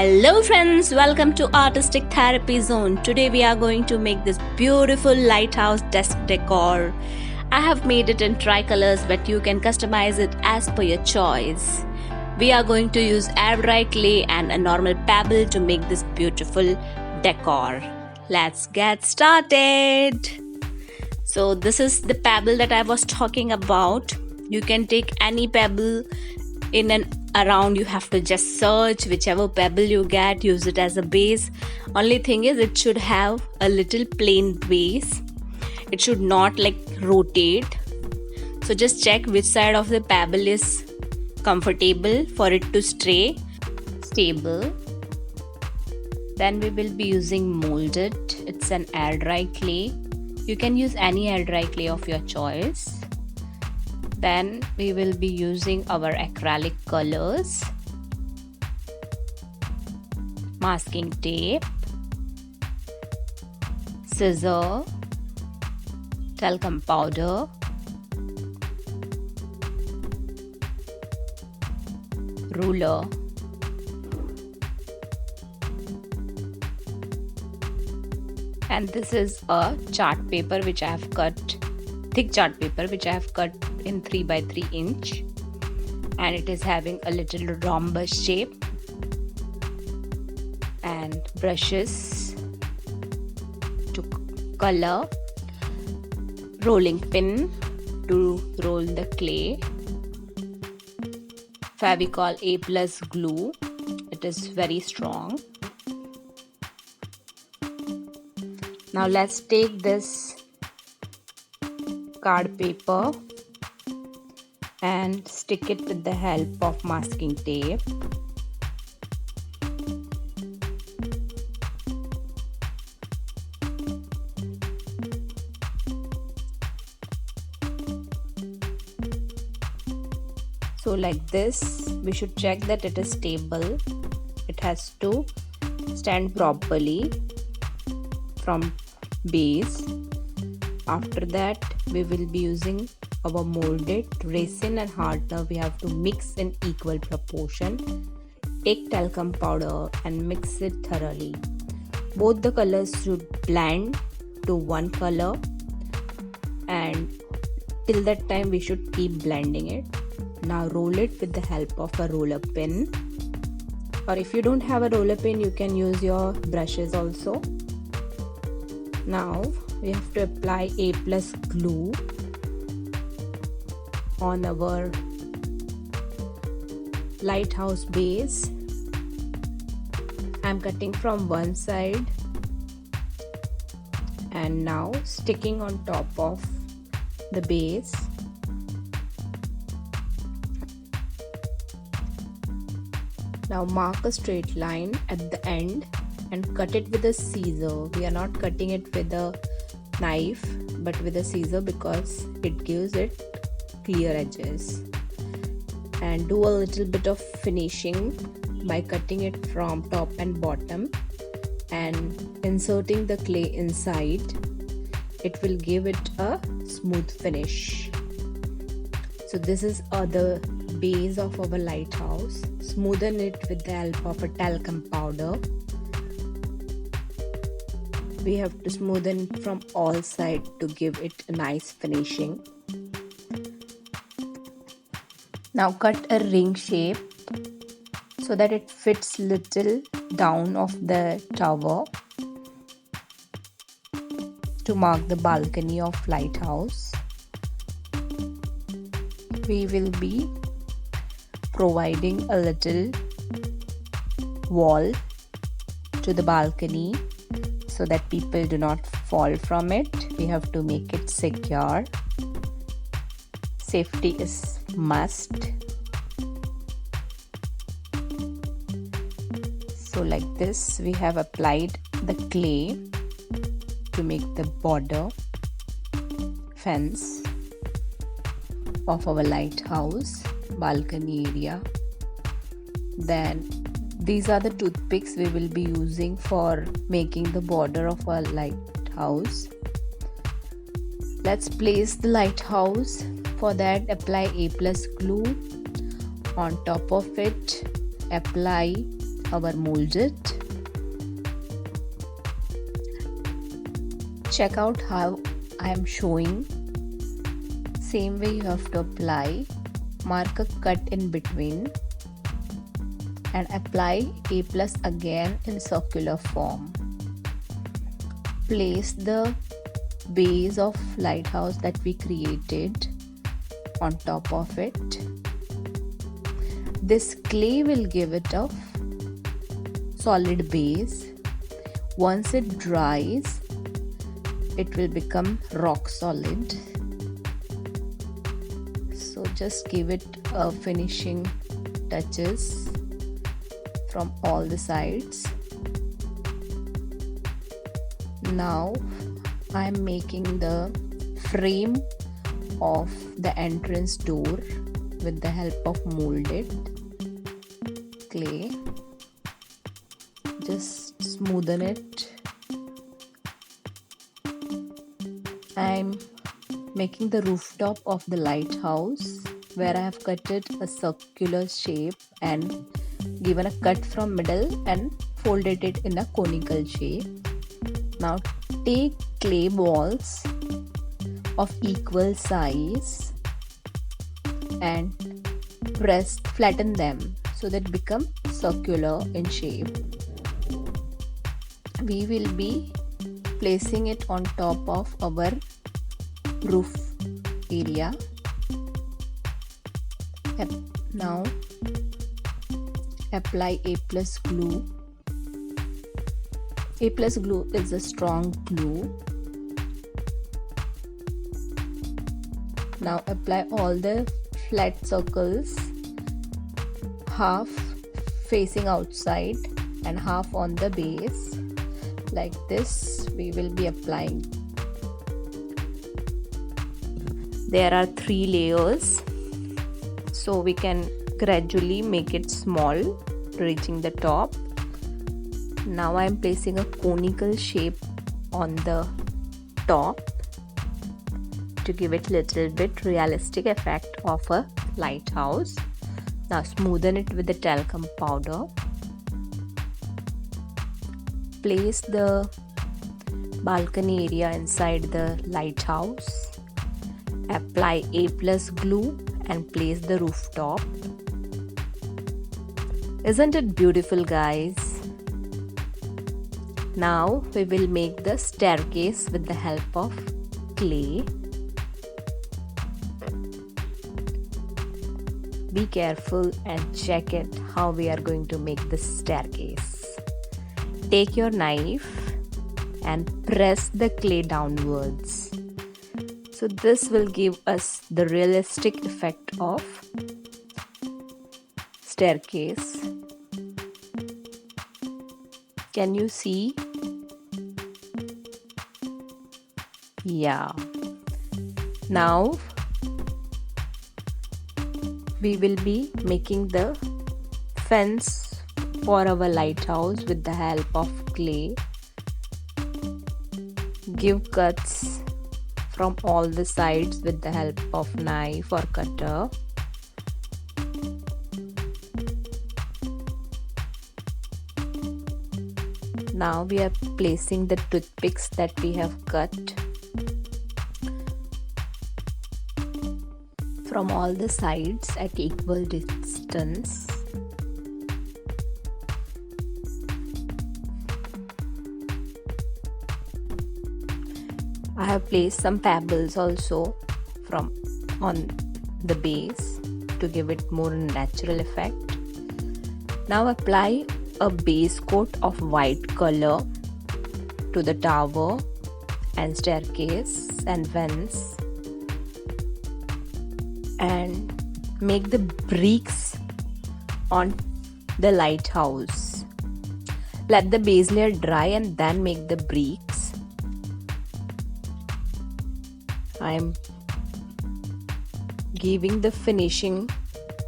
Hello friends, welcome to Artistic Therapy Zone. Today we are going to make this beautiful lighthouse desk decor. I have made it in tricolors, but you can customize it as per your choice. We are going to use air dry clay and a normal pebble to make this beautiful decor. Let's get started. So this is the pebble that I was talking about. You can take any pebble in and around. You have to just search whichever pebble you get, use it as a base. Only thing is it should have a little plain base. It should not rotate. So just check which side of the pebble is comfortable for it to stay stable. Then we will be using Mouldit. It's an air dry clay. You can use any air dry clay of your choice. Then we will be using our acrylic colors, masking tape, scissor, talcum powder, ruler, and this is a chart paper which I have cut, thick chart paper which I have cut in 3 by 3 inch, and it is having a little rhombus shape, and brushes to color, rolling pin to roll the clay, Fevicol A plus glue. It is very strong. Now let's take this card paper and stick it with the help of masking tape. So like this, we should check that it is stable. It has to stand properly from base. After that, we will be using our Mouldit, resin and hardener. We have to mix in equal proportion. Take talcum powder and mix it thoroughly. Both the colors should blend to one color, and till that time we should keep blending it. Now roll it with the help of a roller pin, or if you don't have a roller pin, you can use your brushes also. Now we have to apply A plus glue on our lighthouse base. I'm cutting from one side and now sticking on top of the base. Now mark a straight line at the end and cut it with a scissor. We are not cutting it with a knife but with a scissor because it gives it clear edges. And do a little bit of finishing by cutting it from top and bottom and inserting the clay inside. It will give it a smooth finish. So this is the base of our lighthouse. Smoothen it with the help of a talcum powder. We have to smoothen from all sides to give it a nice finishing. Now cut a ring shape so that it fits little down of the tower to mark the balcony of lighthouse. We will be providing a little wall to the balcony so that people do not fall from it. We have to make it secure. Safety is must. So like this, we have applied the clay to make the border fence of our lighthouse balcony area. Then these are the toothpicks we will be using for making the border of our lighthouse. Let's place the lighthouse. For that, apply A plus glue. On top of it, apply our Mouldit. Check out how I am showing. Same way you have to apply. Mark a cut in between and apply A+ again in circular form. Place the base of lighthouse that we created on top of it. This clay will give it a solid base. Once it dries, it will become rock solid. So just give it a finishing touches from all the sides. Now I am making the frame of the entrance door with the help of Mouldit clay. Just smoothen it. I am making the rooftop of the lighthouse, where I have cut it a circular shape and given a cut from middle and folded it in a conical shape. Now take clay balls of equal size and flatten them so that it become circular in shape. We will be placing it on top of our roof area. Now apply A+ glue. A+ glue is a strong glue. Now apply all the flat circles, half facing outside and half on the base. Like this we will be applying. There are 3 layers, so we can gradually make it small, reaching the top. Now I am placing a conical shape on the top to give it little bit realistic effect of a lighthouse. Now smoothen it with the talcum powder. Place the balcony area inside the lighthouse. Apply A+ glue and place the rooftop. Isn't it beautiful, guys? Now we will make the staircase with the help of clay. Be careful and check it how we are going to make this staircase. Take your knife and press the clay downwards. So this will give us the realistic effect of staircase. Can you see? Yeah. Now we will be making the fence for our lighthouse with the help of clay. Give cuts from all the sides with the help of knife or cutter. Now we are placing the toothpicks that we have cut from all the sides at equal distance. I have placed some pebbles also from on the base to give it more natural effect. Now apply a base coat of white color to the tower and staircase and vents, and make the bricks on the lighthouse. Let the base layer dry and then make the bricks. I am giving the finishing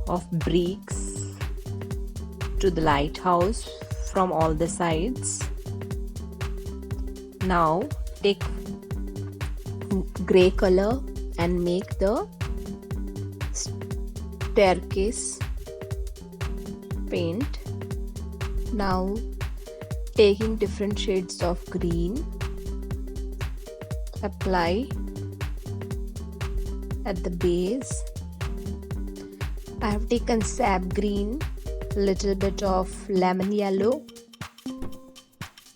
of bricks to the lighthouse from all the sides. Now take gray color and make the staircase paint. Now taking different shades of green, apply at the base. I have taken sap green, little bit of lemon yellow,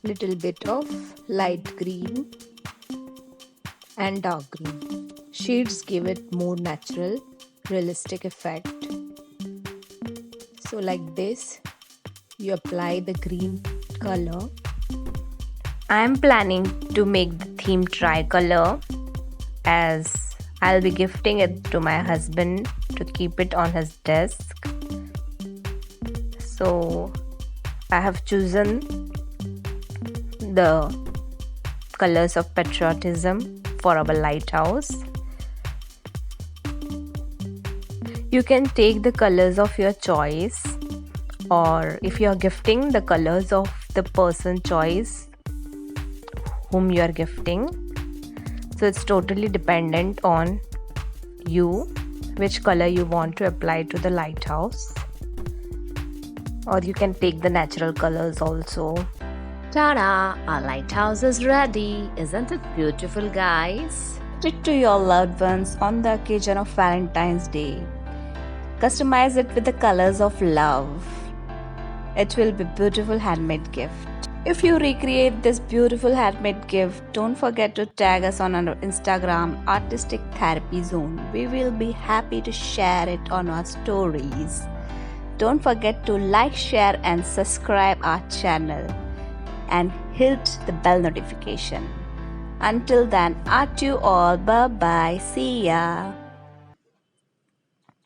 little bit of light green and dark green. Shades give it more natural, realistic effect. So like this, you apply the green color. I am planning to make the theme tricolor, as I'll be gifting it to my husband to keep it on his desk. So I have chosen the colors of patriotism for our lighthouse. You can take the colors of your choice, or if you are gifting, the colors of the person choice whom you are gifting. So it's totally dependent on you which color you want to apply to the lighthouse, or you can take the natural colors also. Ta-da! Our lighthouse is ready. Isn't it beautiful, guys? Gift it to your loved ones on the occasion of Valentine's Day. Customize it with the colors of love. It will be a beautiful handmade gift. If you recreate this beautiful handmade gift, don't forget to tag us on our Instagram, Artistic Therapy Zone. We will be happy to share it on our stories. Don't forget to like, share and subscribe our channel and hit the bell notification. Until then, at you all. Bye bye. See ya.